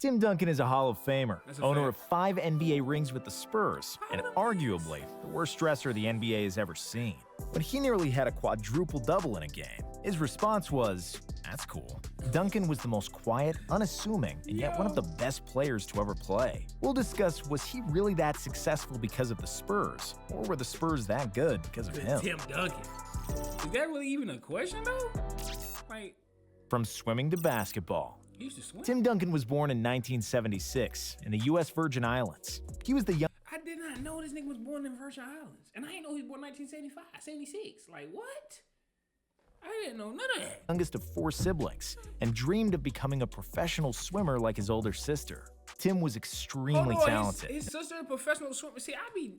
Tim Duncan is a Hall of Famer, owner of fact. 5 NBA rings with the Spurs, and arguably the worst dresser the NBA has ever seen. When he nearly had a quadruple-double in a game, his response was, "That's cool." Duncan was the most quiet, unassuming, and yet one of the best players to ever play. We'll discuss, was he really that successful because of the Spurs, or were the Spurs that good because of him? Tim Duncan. Is that really even a question, though? Like, From swimming to basketball, he used to swim. Tim Duncan was born in 1976 in the U.S. Virgin Islands. He was the I did not know this nigga was born in Virgin Islands. And I didn't know he was born in 1975, 76. Like, what? I didn't know none of that. youngest of 4 siblings and dreamed of becoming a professional swimmer like his older sister. Tim was extremely talented. His sister, a professional swimmer. See,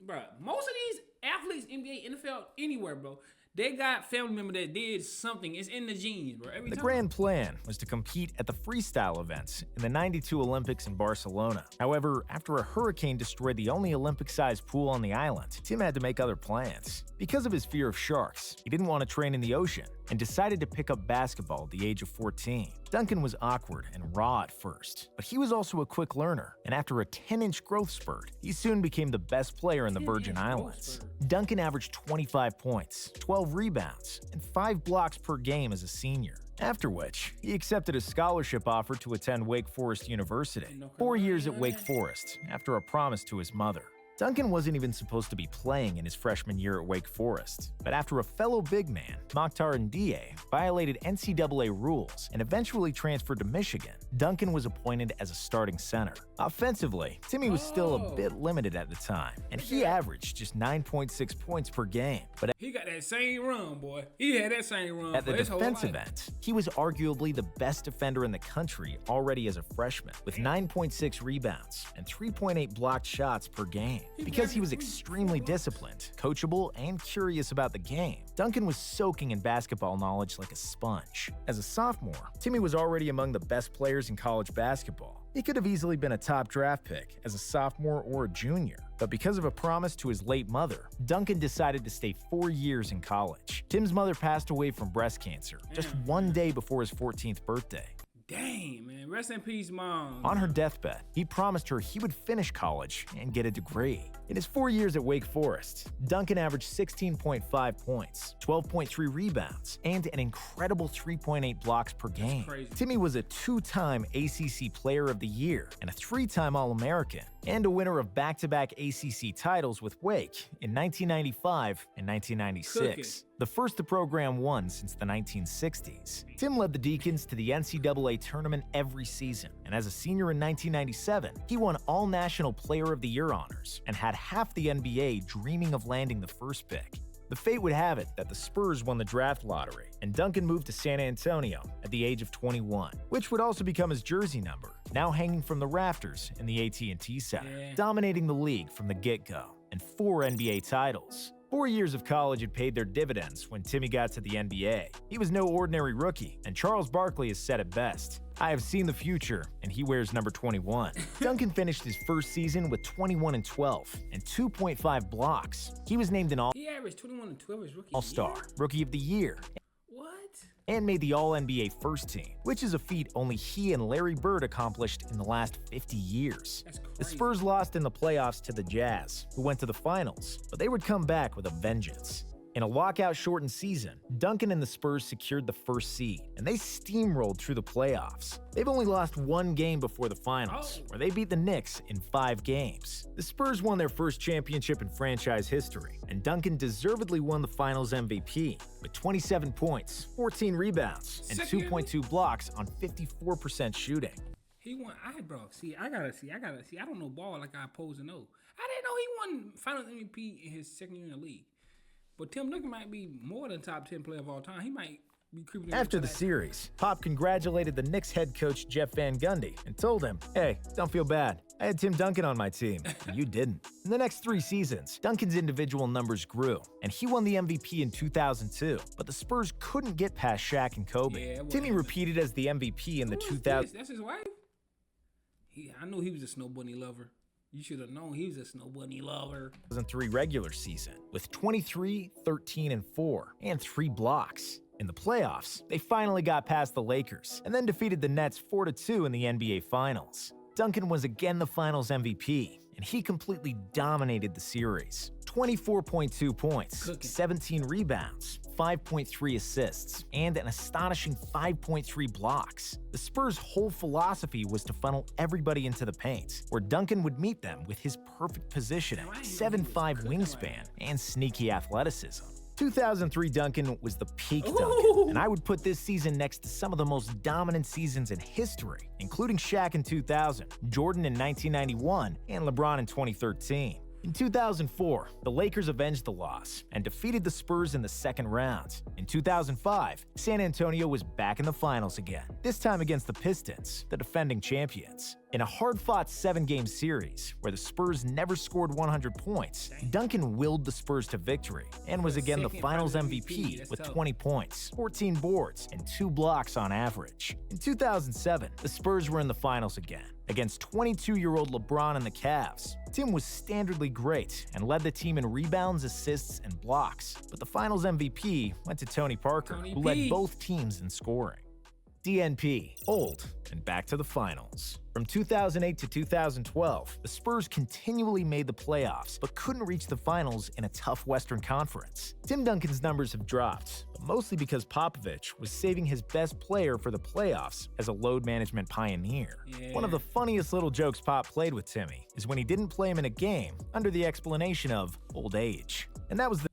bro, most of these athletes, NBA, NFL, anywhere, bro, they got family member that did something. It's in the genes, bro. The grand plan was to compete at the freestyle events in the '92 Olympics in Barcelona. However, after a hurricane destroyed the only Olympic-sized pool on the island, Tim had to make other plans. Because of his fear of sharks, he didn't want to train in the ocean and decided to pick up basketball at the age of 14. Duncan was awkward and raw at first, but he was also a quick learner, and after a 10-inch growth spurt, he soon became the best player in the Virgin Islands. Duncan averaged 25 points, 12 rebounds, and 5 blocks per game as a senior. After which, he accepted a scholarship offer to attend Wake Forest University. 4 years at Wake Forest, after a promise to his mother. Duncan wasn't even supposed to be playing in his freshman year at Wake Forest, but after a fellow big man, Mokhtar Ndiaye, violated NCAA rules and eventually transferred to Michigan, Duncan was appointed as a starting center. Offensively, Timmy was still a bit limited at the time, and he averaged just 9.6 points per game. But he got that same run, boy. He had that same run at the defensive end, he was arguably the best defender in the country already as a freshman, with 9.6 rebounds and 3.8 blocked shots per game. Because he was extremely disciplined, coachable, and curious about the game, Duncan was soaking in basketball knowledge like a sponge. As a sophomore, Timmy was already among the best players in college basketball. He could have easily been a top draft pick as a sophomore or a junior, but because of a promise to his late mother, Duncan decided to stay 4 years in college. Tim's mother passed away from breast cancer just 1 day before his 14th birthday. Dang, man. Rest in peace, Mom. On her deathbed, he promised her he would finish college and get a degree. In his 4 years at Wake Forest, Duncan averaged 16.5 points, 12.3 rebounds, and an incredible 3.8 blocks per game. Timmy was a 2-time ACC Player of the Year and a 3-time All-American, and a winner of back-to-back ACC titles with Wake in 1995 and 1996. The first the program won since the 1960s. Tim led the Deacons to the NCAA tournament every season, and as a senior in 1997, he won All-National Player of the Year honors and had half the NBA dreaming of landing the first pick. The fate would have it that the Spurs won the draft lottery, and Duncan moved to San Antonio at the age of 21, which would also become his jersey number, now hanging from the rafters in the AT&T Center, dominating the league from the get-go, and 4 NBA titles. 4 years of college had paid their dividends when Timmy got to the NBA. He was no ordinary rookie, and Charles Barkley has said it best: "I have seen the future, and he wears number 21. Duncan finished his first season with 21 and 12 and 2.5 blocks. He was named an He averaged 21 and 12 as rookie All-Star, Rookie of the Year, and made the All-NBA first team, which is a feat only he and Larry Bird accomplished in the last 50 years. The Spurs lost in the playoffs to the Jazz, who went to the finals, but they would come back with a vengeance. In a lockout-shortened season, Duncan and the Spurs secured the first seed, and they steamrolled through the playoffs. They've only lost 1 game before the finals, where they beat the Knicks in 5 games. The Spurs won their first championship in franchise history, and Duncan deservedly won the finals MVP with 27 points, 14 rebounds, and 2.2 blocks on 54% shooting. He won. I don't know ball like I supposed to know. I didn't know he won finals MVP in his second year in the league. But Tim Duncan might be more than top 10 player of all time. He might be creeping. After the series, Pop congratulated the Knicks head coach Jeff Van Gundy and told him, "Hey, don't feel bad. I had Tim Duncan on my team. You didn't." In the next 3 seasons, Duncan's individual numbers grew, and he won the MVP in 2002. But the Spurs couldn't get past Shaq and Kobe. Timmy repeated as the MVP in the 2000s. That's his wife? I knew he was a Snow Bunny lover. You should have known he was a Snow Bunny lover. 2003 regular season with 23, 13, and 4, and 3 blocks. In the playoffs, they finally got past the Lakers and then defeated the Nets 4-2 in the NBA Finals. Duncan was again the finals MVP, and he completely dominated the series. 24.2 points, 17 rebounds, 5.3 assists, and an astonishing 5.3 blocks. The Spurs' whole philosophy was to funnel everybody into the paint, where Duncan would meet them with his perfect positioning, 7'5" wingspan, and sneaky athleticism. 2003 Duncan was the peak Duncan, and I would put this season next to some of the most dominant seasons in history, including Shaq in 2000, Jordan in 1991, and LeBron in 2013. In 2004, the Lakers avenged the loss and defeated the Spurs in the second round. In 2005, San Antonio was back in the finals again, this time against the Pistons, the defending champions. In a hard-fought 7-game series, where the Spurs never scored 100 points, Duncan willed the Spurs to victory and was again the finals MVP with 20 points, 14 boards, and 2 blocks on average. In 2007, the Spurs were in the finals again, against 22-year-old LeBron and the Cavs. Tim was standardly great and led the team in rebounds, assists, and blocks, but the finals MVP went to Tony Parker, who led both teams in scoring. DNP, old, and back to the finals. From 2008 to 2012, the Spurs continually made the playoffs, but couldn't reach the finals in a tough Western Conference. Tim Duncan's numbers have dropped, but mostly because Popovich was saving his best player for the playoffs as a load management pioneer. One of the funniest little jokes Pop played with Timmy is when he didn't play him in a game under the explanation of old age. And that was the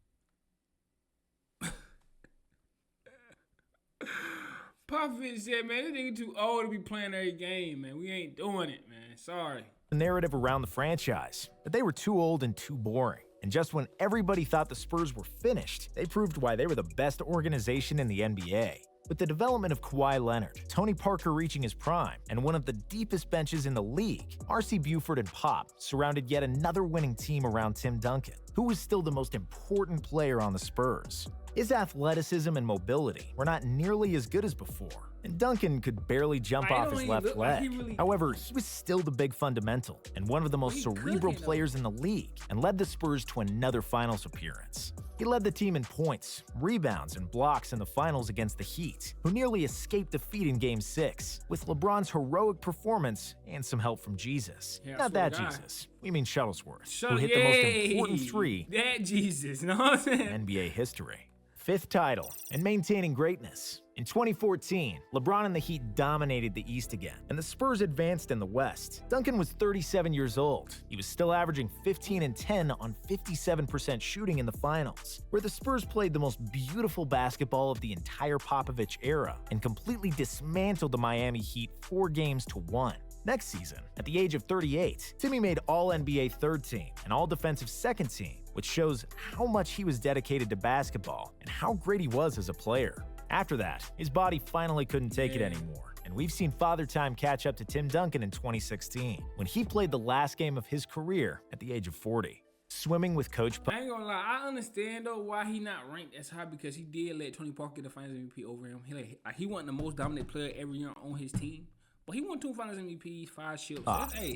Popovich said, man, this nigga too old to be playing every game, man. We ain't doing it, man. Sorry. narrative around the franchise, but they were too old and too boring. And just when everybody thought the Spurs were finished, they proved why they were the best organization in the NBA. With the development of Kawhi Leonard, Tony Parker reaching his prime, and one of the deepest benches in the league, R.C. Buford and Pop surrounded yet another winning team around Tim Duncan, who was still the most important player on the Spurs. His athleticism and mobility were not nearly as good as before, and Duncan could barely jump off his left leg. However, he was still the big fundamental and one of the most cerebral players in the league, and led the Spurs to another finals appearance. He led the team in points, rebounds, and blocks in the finals against the Heat, who nearly escaped defeat in Game 6, with LeBron's heroic performance and some help from Jesus. Not that Jesus. We mean Shuttlesworth, who hit the most important three that Jesus, you know what I'm saying? in NBA history. Fifth title, and maintaining greatness. In 2014, LeBron and the Heat dominated the East again, and the Spurs advanced in the West. Duncan was 37 years old. He was still averaging 15 and 10 on 57% shooting in the finals, where the Spurs played the most beautiful basketball of the entire Popovich era and completely dismantled the Miami Heat 4-1. Next season, at the age of 38, Timmy made All-NBA third team and All-Defensive second team, which shows how much he was dedicated to basketball and how great he was as a player. After that, his body finally couldn't take it anymore, and we've seen Father Time catch up to Tim Duncan in 2016, when he played the last game of his career at the age of 40. Swimming with Coach I ain't gonna lie, I understand though why he not ranked as high, because he did let Tony Parker get the Finals MVP over him. He wasn't the most dominant player every year on his team, but he won 2 Finals MVPs, 5 ships.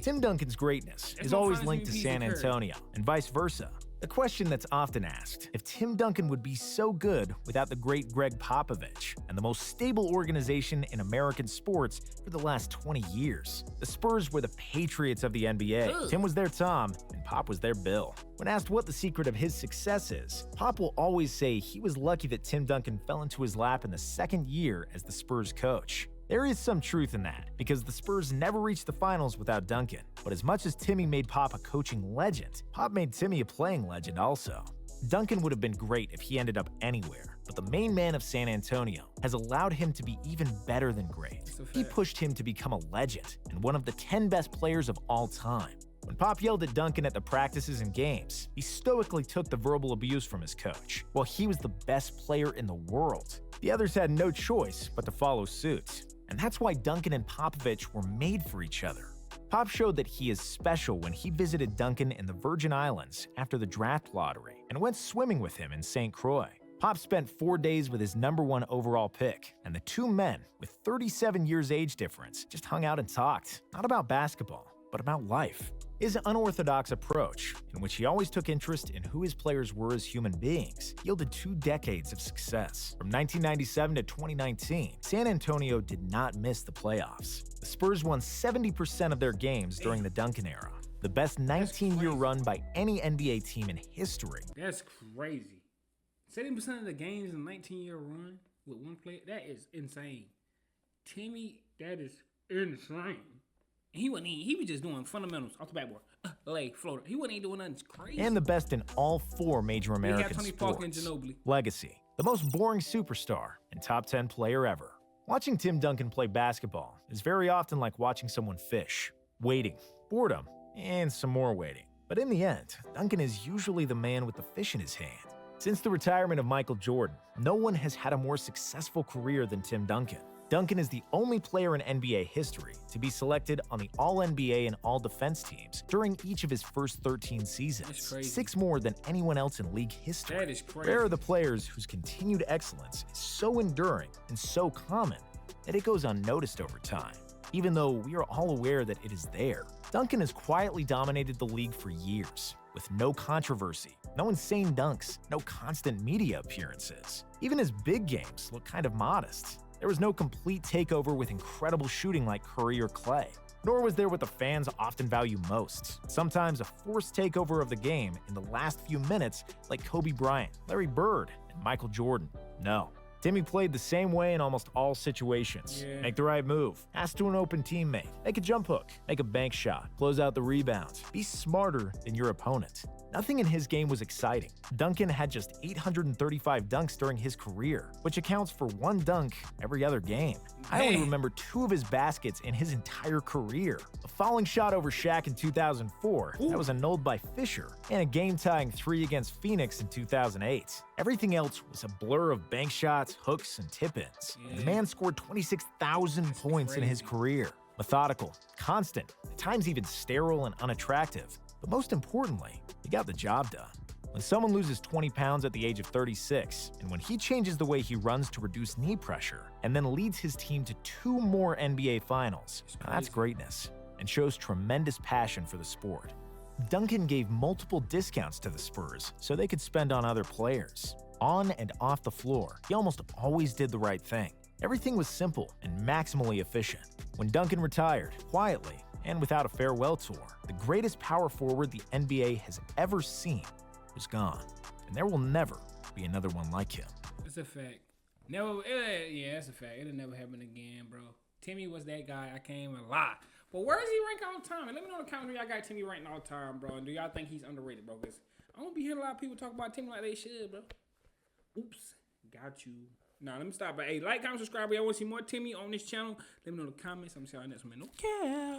Tim Duncan's greatness is always linked to San Antonio, and vice versa. A question that's often asked, if Tim Duncan would be so good without the great Greg Popovich and the most stable organization in American sports for the last 20 years. The Spurs were the Patriots of the NBA. Tim was their Tom, and Pop was their Bill. When asked what the secret of his success is, Pop will always say he was lucky that Tim Duncan fell into his lap in the second year as the Spurs coach. There is some truth in that, because the Spurs never reached the finals without Duncan. But as much as Timmy made Pop a coaching legend, Pop made Timmy a playing legend also. Duncan would have been great if he ended up anywhere, but the main man of San Antonio has allowed him to be even better than great. He pushed him to become a legend and one of the 10 best players of all time. When Pop yelled at Duncan at the practices and games, he stoically took the verbal abuse from his coach, while he was the best player in the world. The others had no choice but to follow suit. And that's why Duncan and Popovich were made for each other. Pop showed that he is special when he visited Duncan in the Virgin Islands after the draft lottery and went swimming with him in St. Croix. Pop spent 4 days with his #1 overall pick, and the two men, with 37 years age difference, just hung out and talked, not about basketball, but about life. His unorthodox approach, in which he always took interest in who his players were as human beings, yielded 2 decades of success. From 1997 to 2019, San Antonio did not miss the playoffs. The Spurs won 70% of their games during the Duncan era, the best 19-year run by any NBA team in history. That's crazy. 70% of the games in a 19-year run with one player, that is insane. Timmy, that is insane. He was just doing fundamentals off the backboard. Leg, floater. He wasn't even doing nothing crazy. And the best in all 4 major American Tony sports. Parker and Ginobili. Legacy, the most boring superstar and top 10 player ever. Watching Tim Duncan play basketball is very often like watching someone fish. Waiting, boredom, and some more waiting. But in the end, Duncan is usually the man with the fish in his hand. Since the retirement of Michael Jordan, no one has had a more successful career than Tim Duncan. Duncan is the only player in NBA history to be selected on the All-NBA and All-Defense teams during each of his first 13 seasons. That's crazy. 6 more than anyone else in league history. That is crazy. Rare are the players whose continued excellence is so enduring and so common that it goes unnoticed over time, even though we are all aware that it is there. Duncan has quietly dominated the league for years, with no controversy, no insane dunks, no constant media appearances. Even his big games look kind of modest. There was no complete takeover with incredible shooting like Curry or Clay, nor was there what the fans often value most, sometimes a forced takeover of the game in the last few minutes like Kobe Bryant, Larry Bird, and Michael Jordan. No. Timmy played the same way in almost all situations. Yeah. Make the right move, pass to an open teammate, make a jump hook, make a bank shot, close out the rebound, be smarter than your opponent. Nothing in his game was exciting. Duncan had just 835 dunks during his career, which accounts for 1 dunk every other game. I only remember 2 of his baskets in his entire career. A fouling shot over Shaq in 2004 that was annulled by Fisher, and a game-tying 3 against Phoenix in 2008. Everything else was a blur of bank shots, hooks, and tip-ins. The man scored 26,000 points in his career. Methodical, constant, at times even sterile and unattractive. But most importantly, he got the job done. When someone loses 20 pounds at the age of 36, and when he changes the way he runs to reduce knee pressure, and then leads his team to 2 more NBA finals, that's greatness, and shows tremendous passion for the sport. Duncan gave multiple discounts to the Spurs so they could spend on other players. On and off the floor, he almost always did the right thing. Everything was simple and maximally efficient. When Duncan retired, quietly, and without a farewell tour, the greatest power forward the NBA has ever seen was gone. And there will never be another one like him. That's a fact. Never, yeah, that's a fact. It'll never happen again, bro. Timmy was that guy. I can't even lie. But where is he ranked all the time? And let me know in the comments where y'all got Timmy ranked all the time, bro. And do y'all think he's underrated, bro? Because I don't be hearing a lot of people talk about Timmy like they should, bro. Oops. Got you. Nah, let me stop. But hey, like, comment, subscribe. I want to see more Timmy on this channel. Let me know in the comments. I'm going to see y'all next one, man. No cap.